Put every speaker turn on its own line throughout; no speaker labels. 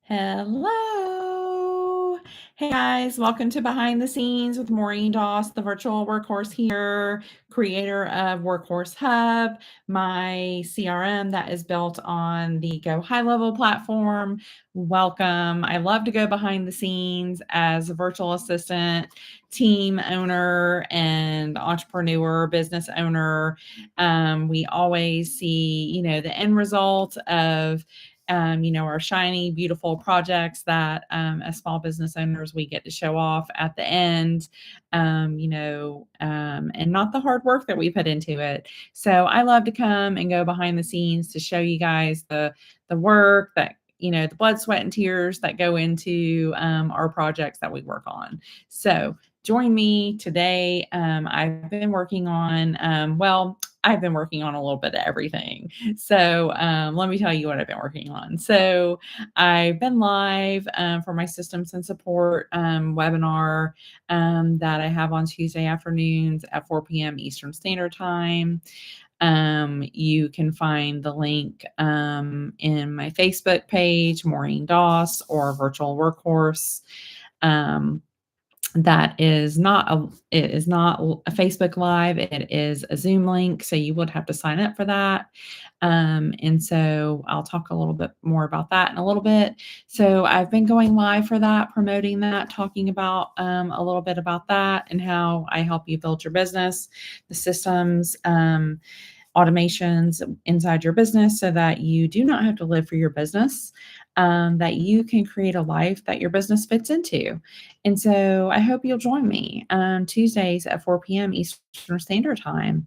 Hello. Hey guys, welcome to Behind the Scenes with Maureen Doss, the virtual workhorse here, creator of Workhorse Hub, my CRM that is built on the Go High Level platform. Welcome. I love to go behind the scenes as a virtual assistant, team owner, and entrepreneur, business owner. We always see, the end result of our shiny, beautiful projects that as small business owners we get to show off at the end, and not the hard work that we put into it. So I love to come and go behind the scenes to show you guys the work that the blood, sweat, and tears that go into our projects that we work on. So join me today. I've been working on a little bit of everything. So let me tell you what I've been working on. So I've been live for my systems and support webinar that I have on Tuesday afternoons at 4 p.m. Eastern Standard Time. You can find the link in my Facebook page, Maureen Doss, or Virtual Workhorse. That is not a Facebook Live. It is a Zoom link, so you would have to sign up for that. And so I'll talk a little bit more about that in a little bit. So I've been going live for that, promoting that, talking about a little bit about that and how I help you build your business, the systems, automations inside your business so that you do not have to live for your business, that you can create a life that your business fits into. And so I hope you'll join me Tuesdays at 4 p.m. Eastern Standard Time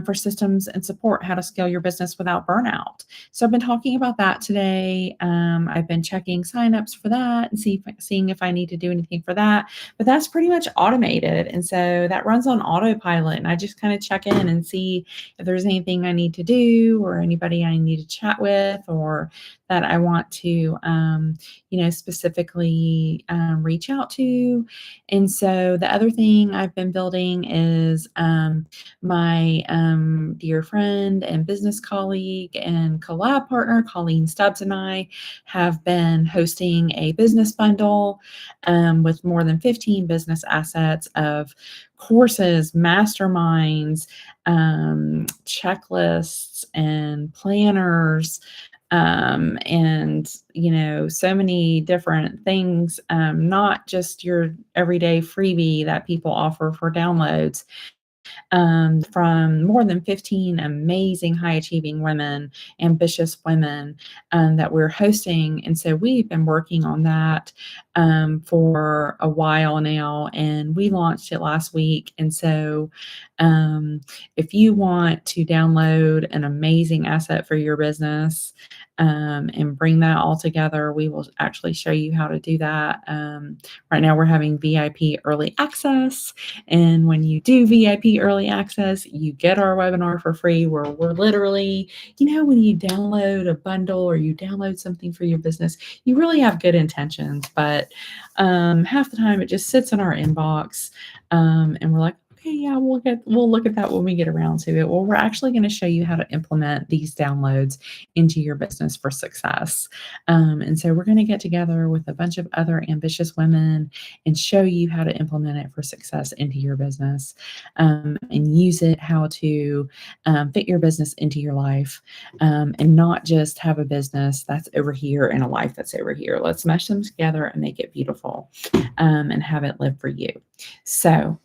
for systems and support, how to scale your business without burnout. So I've been talking about that today. I've been checking signups for that and seeing if I need to do anything for that. But that's pretty much automated. And so that runs on autopilot. And I just kind of check in and see if there's anything I need to do or anybody I need to chat with or that I want to, specifically reach out to. And so the other thing I've been building is my dear friend and business colleague and collab partner, Colleen Stubbs, and I have been hosting a business bundle with more than 15 business assets of courses, masterminds, checklists, and planners, and so many different things, not just your everyday freebie that people offer for downloads, from more than 15 amazing high achieving women, ambitious women that we're hosting. And so we've been working on that for a while now, and we launched it last week. And so if you want to download an amazing asset for your business and bring that all together, we will actually show you how to do that. Right now we're having VIP early access. And when you do VIP early access, you get our webinar for free, where we're literally, when you download a bundle or you download something for your business, you really have good intentions, but half the time it just sits in our inbox, and we're like, okay, yeah, we'll look at that when we get around to it. Well, we're actually going to show you how to implement these downloads into your business for success. And so we're going to get together with a bunch of other ambitious women and show you how to implement it for success into your business, and use it how to fit your business into your life, and not just have a business that's over here and a life that's over here. Let's mesh them together and make it beautiful, and have it live for you. So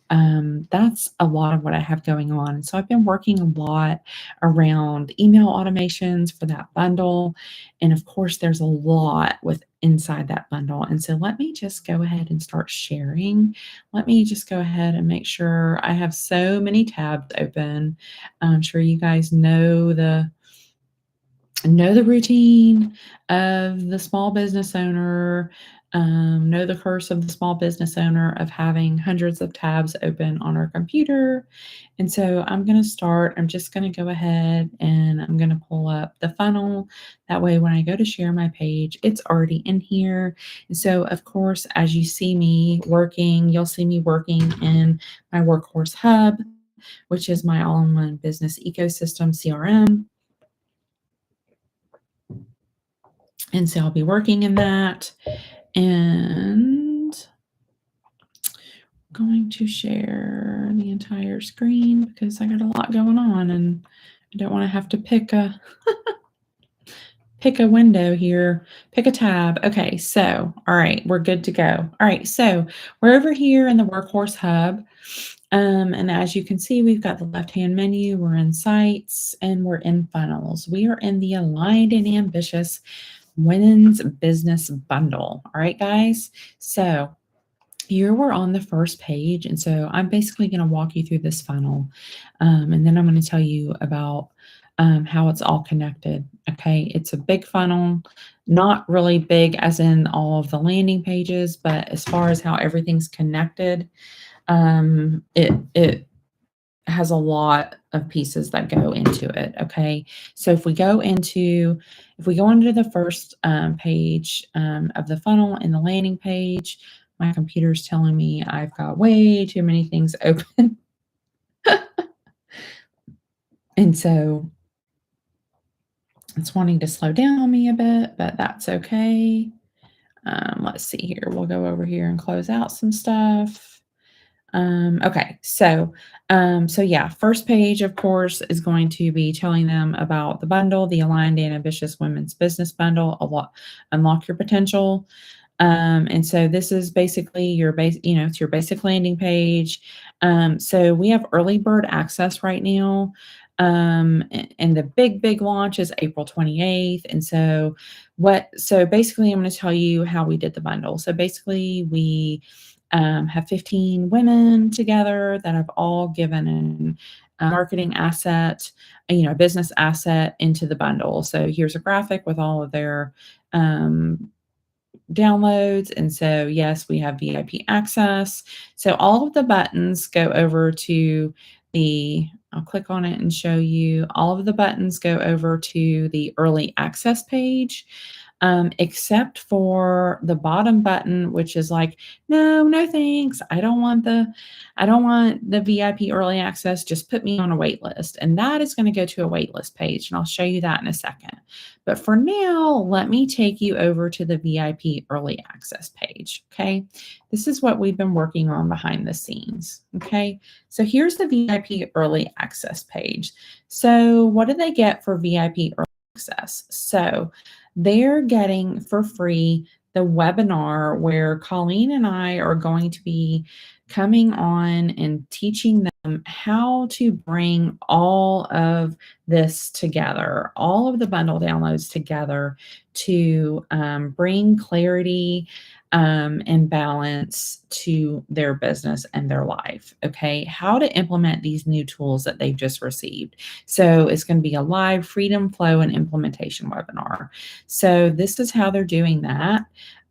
that's a lot of what I have going on. So I've been working a lot around email automations for that bundle. And of course, there's a lot with inside that bundle. And so let me just go ahead and start sharing. Let me just go ahead and make sure I have so many tabs open. I'm sure you guys know the routine of the small business owner, know the curse of the small business owner of having hundreds of tabs open on our computer. And so I'm just going to go ahead and I'm going to pull up the funnel. That way, when I go to share my page, it's already in here. And so, of course, as you see me working, you'll see me working in my Workhorse Hub, which is my all-in-one business ecosystem CRM. And so I'll be working in that, and going to share the entire screen because I got a lot going on and I don't want to have to pick a window here, pick a tab. Okay, so all right, we're good to go. All right, so we're over here in the Workhorse Hub. And as you can see, we've got the left-hand menu, we're in Sites, and we're in Funnels. We are in the Aligned and Ambitious Women's Business Bundle. All right, guys. So here we're on the first page, and so I'm basically going to walk you through this funnel, and then I'm going to tell you about how it's all connected. Okay, it's a big funnel, not really big as in all of the landing pages, but as far as how everything's connected, it has a lot of pieces that go into it. Okay, so if we go into the first page of the funnel in the landing page, my computer's telling me I've got way too many things open. And so it's wanting to slow down on me a bit, but that's okay. Let's see here. We'll go over here and close out some stuff. Okay, so yeah, first page, of course, is going to be telling them about the bundle, the Aligned and Ambitious Women's Business Bundle, Unlock Your Potential. And so this is basically your it's your basic landing page. So we have early bird access right now. And the big launch is April 28th. And so basically I'm going to tell you how we did the bundle. So basically we have 15 women together that have all given a marketing asset, a business asset into the bundle. So here's a graphic with all of their downloads. And so, yes, we have VIP access. So all of the buttons go over to I'll click on it and show you. All of the buttons go over to the early access page, except for the bottom button, which is like, no, thanks. I don't want the VIP early access. Just put me on a wait list. And that is going to go to a wait list page. And I'll show you that in a second. But for now, let me take you over to the VIP early access page. Okay. This is what we've been working on behind the scenes. Okay. So here's the VIP early access page. So what do they get for VIP early access? So they're getting for free the webinar where Colleen and I are going to be coming on and teaching them how to bring all of this together, all of the bundle downloads together to bring clarity and balance to their business and their life. Okay, how to implement these new tools that they've just received. So it's going to be a live freedom flow and implementation webinar. So this is how they're doing that.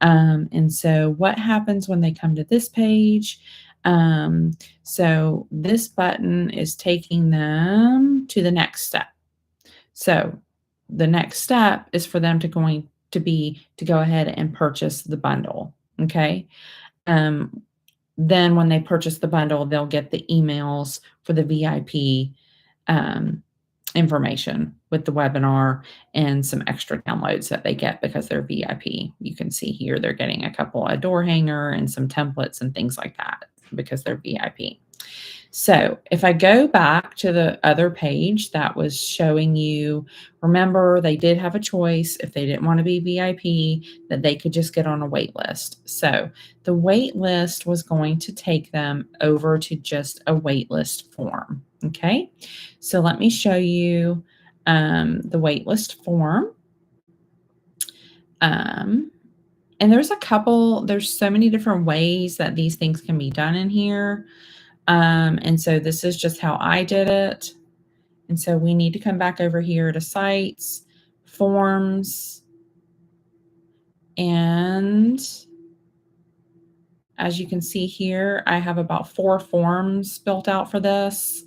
And so what happens when they come to this page? So this button is taking them to the next step. So the next step is for them to go ahead and purchase the bundle. Okay. Then when they purchase the bundle, they'll get the emails for the VIP information with the webinar and some extra downloads that they get because they're VIP. You can see here they're getting a door hanger and some templates and things like that because they're VIP. So if I go back to the other page that was showing you, remember they did have a choice if they didn't want to be VIP that they could just get on a wait list. So the wait list was going to take them over to just a wait list form. Okay, so let me show you the wait list form. And there's so many different ways that these things can be done in here. And so this is just how I did it. And so we need to come back over here to Sites, Forms, and as you can see here, I have about 4 forms built out for this,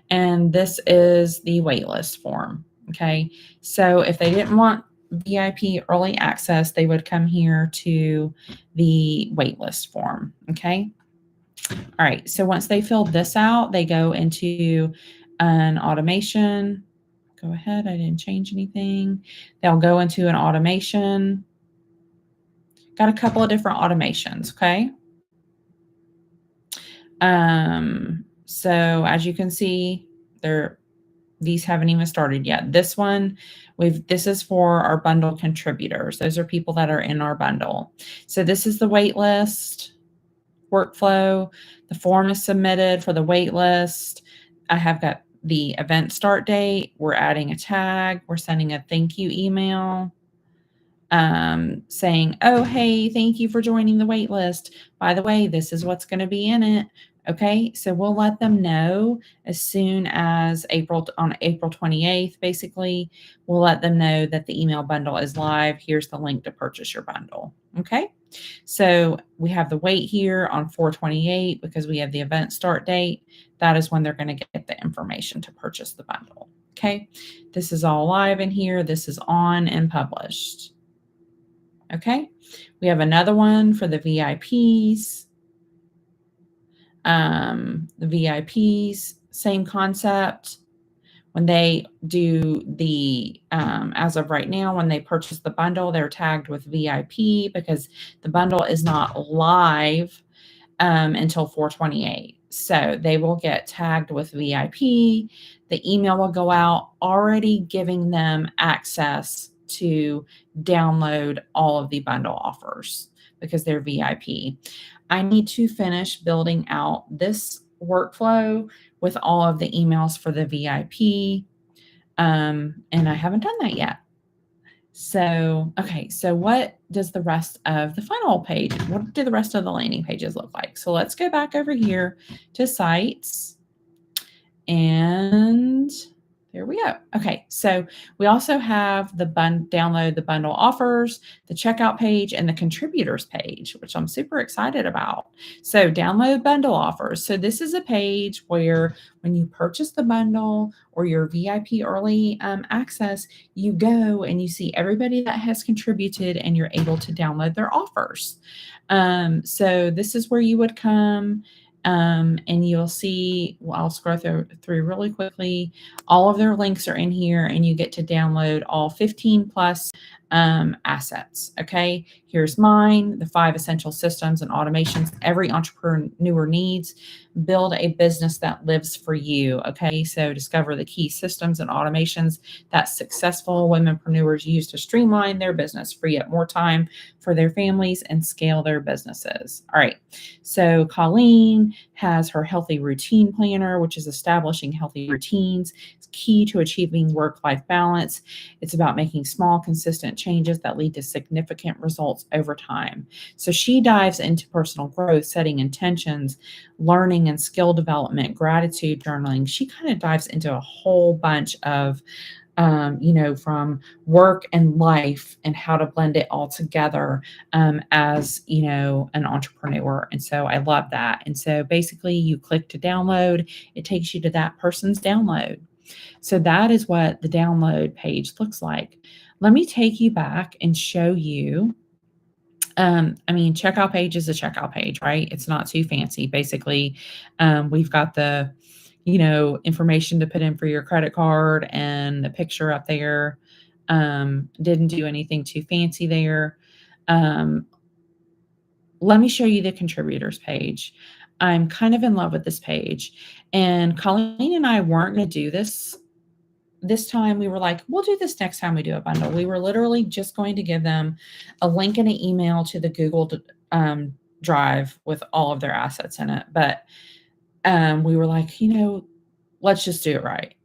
and this is the waitlist form. Okay, so if they didn't want VIP early access, they would come here to the waitlist form. Okay. All right, so once they filled this out, they go into an automation. Go ahead, I didn't change anything. They'll go into an automation, got a couple of different automations, okay? So as you can see, these haven't even started yet. This one, this is for our bundle contributors. Those are people that are in our bundle. So this is the wait list workflow. The form is submitted for the wait list. I have got the event start date. We're adding a tag. We're sending a thank you email. Saying, oh, hey, thank you for joining the wait list. By the way, this is what's going to be in it. Okay, so we'll let them know as soon as on April 28th, basically, we'll let them know that the email bundle is live. Here's the link to purchase your bundle. Okay, so we have the wait here on 4/28 because we have the event start date. That is when they're going to get the information to purchase the bundle. Okay, this is all live in here. This is on and published. Okay, we have another one for the VIPs. The VIPs, same concept. When they do the, as of right now, when they purchase the bundle, they're tagged with VIP because the bundle is not live until 4/28. So they will get tagged with VIP. The email will go out already giving them access to download all of the bundle offers because they're VIP. I need to finish building out this workflow with all of the emails for the VIP. And I haven't done that yet. So, okay, so what does the rest of the funnel page, what do the rest of the landing pages look like? So let's go back over here to sites, and there we go. Okay, so we also have the download the bundle offers, the checkout page, and the contributors page, which I'm super excited about. So download bundle offers. So this is a page where when you purchase the bundle or your VIP early access, you go and you see everybody that has contributed and you're able to download their offers. So this is where you would come. And you'll see, well, I'll scroll through really quickly. All of their links are in here, and you get to download all 15 plus assets. Okay, here's mine, the 5 essential systems and automations every entrepreneur needs. Build a business that lives for you. Okay, so discover the key systems and automations that successful womenpreneurs use to streamline their business, free up more time for their families, and scale their businesses. All right, so Colleen has her healthy routine planner, which is establishing healthy routines. It's key to achieving work-life balance. It's about making small, consistent changes that lead to significant results over time. So she dives into personal growth, setting intentions, learning and skill development, gratitude journaling. She kind of dives into a whole bunch of from work and life and how to blend it all together as, an entrepreneur. And so I love that. And so basically you click to download, it takes you to that person's download. So that is what the download page looks like. Let me take you back and show you. Checkout page is a checkout page, right? It's not too fancy. Basically, we've got the information to put in for your credit card and the picture up there. Didn't do anything too fancy there. Let me show you the contributors page. I'm kind of in love with this page. And Colleen and I weren't going to do this time. We were like, we'll do this next time we do a bundle. We were literally just going to give them a link and an email to the Google Drive with all of their assets in it. But we were like, let's just do it right.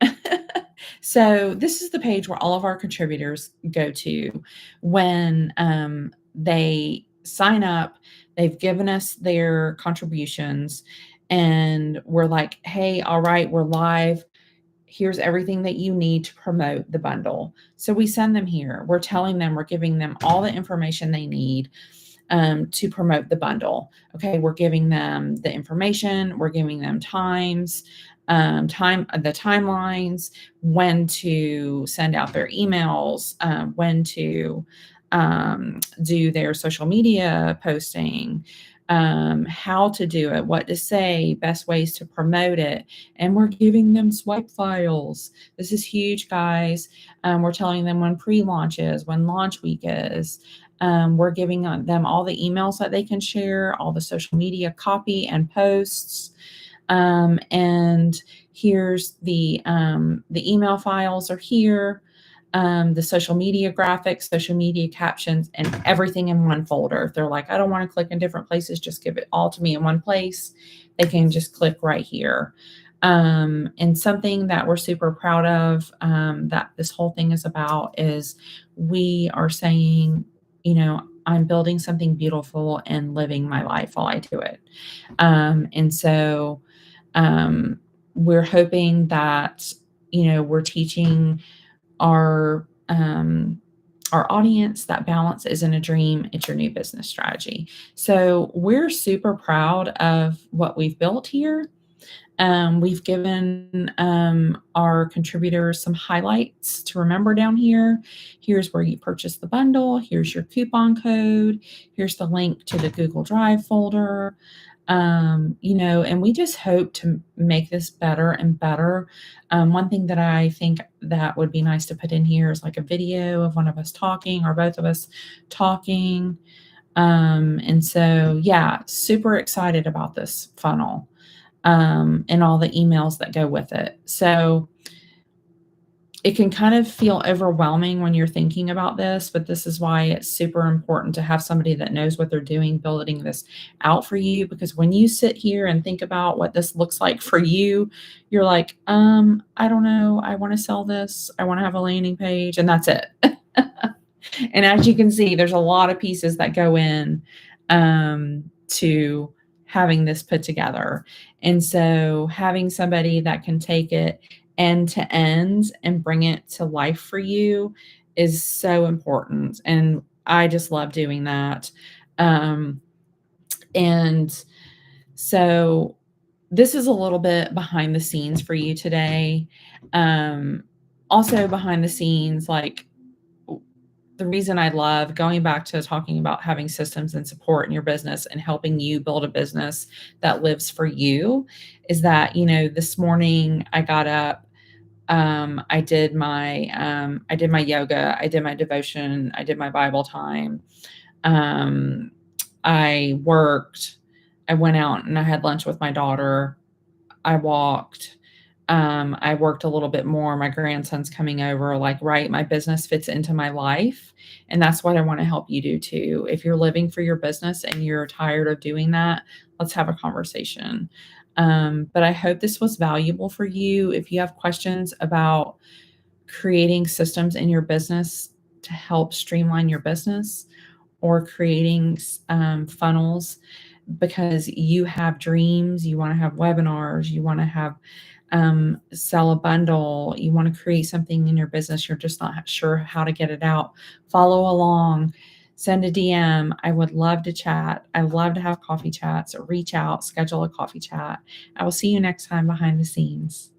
So this is the page where all of our contributors go to when they sign up. They've given us their contributions and we're like, hey, all right, we're live. Here's everything that you need to promote the bundle. So we send them here. We're telling them, we're giving them all the information they need to promote the bundle. Okay, we're giving them the information, we're giving them times, the timelines, when to send out their emails, when to do their social media posting, how to do it, what to say, best ways to promote it. And we're giving them swipe files. This is huge, guys. We're telling them when pre-launch is, when launch week is. We're giving them all the emails that they can share, all the social media copy and posts. And here's the email files are here, the social media graphics, social media captions, and everything in one folder. If they're like, I don't want to click in different places, just give it all to me in one place, they can just click right here. And something that we're super proud of, that this whole thing is about, is we are saying, I'm building something beautiful and living my life while I do it. And so um, we're hoping that, we're teaching our our audience that balance isn't a dream, it's your new business strategy. So we're super proud of what we've built here. We've given our contributors some highlights to remember down here. Here's where you purchase the bundle. Here's your coupon code. Here's the link to the Google Drive folder. And we just hope to make this better and better. One thing that I think that would be nice to put in here is like a video of one of us talking or both of us talking. And so, yeah, super excited about this funnel, and all the emails that go with it. So it can kind of feel overwhelming when you're thinking about this, but this is why it's super important to have somebody that knows what they're doing, building this out for you. Because when you sit here and think about what this looks like for you, you're like, I don't know. I want to sell this. I want to have a landing page, and that's it. And as you can see, there's a lot of pieces that go in to having this put together. And so having somebody that can take it end to end and bring it to life for you is so important. And I just love doing that. And so this is a little bit behind the scenes for you today. Also behind the scenes, like, the reason I love going back to talking about having systems and support in your business and helping you build a business that lives for you is that, this morning I got up, I did my yoga, I did my devotion, I did my Bible time. I worked, I went out and I had lunch with my daughter. I walked. I worked a little bit more. My grandson's coming over. Like, right, my business fits into my life. And that's what I want to help you do too. If you're living for your business and you're tired of doing that, let's have a conversation. But I hope this was valuable for you. If you have questions about creating systems in your business to help streamline your business, or creating funnels because you have dreams, you want to have webinars, you want to have sell a bundle, you want to create something in your business, you're just not sure how to get it out, follow along, send a DM. I would love to chat. I love to have coffee chats. Reach out, schedule a coffee chat. I will see you next time behind the scenes.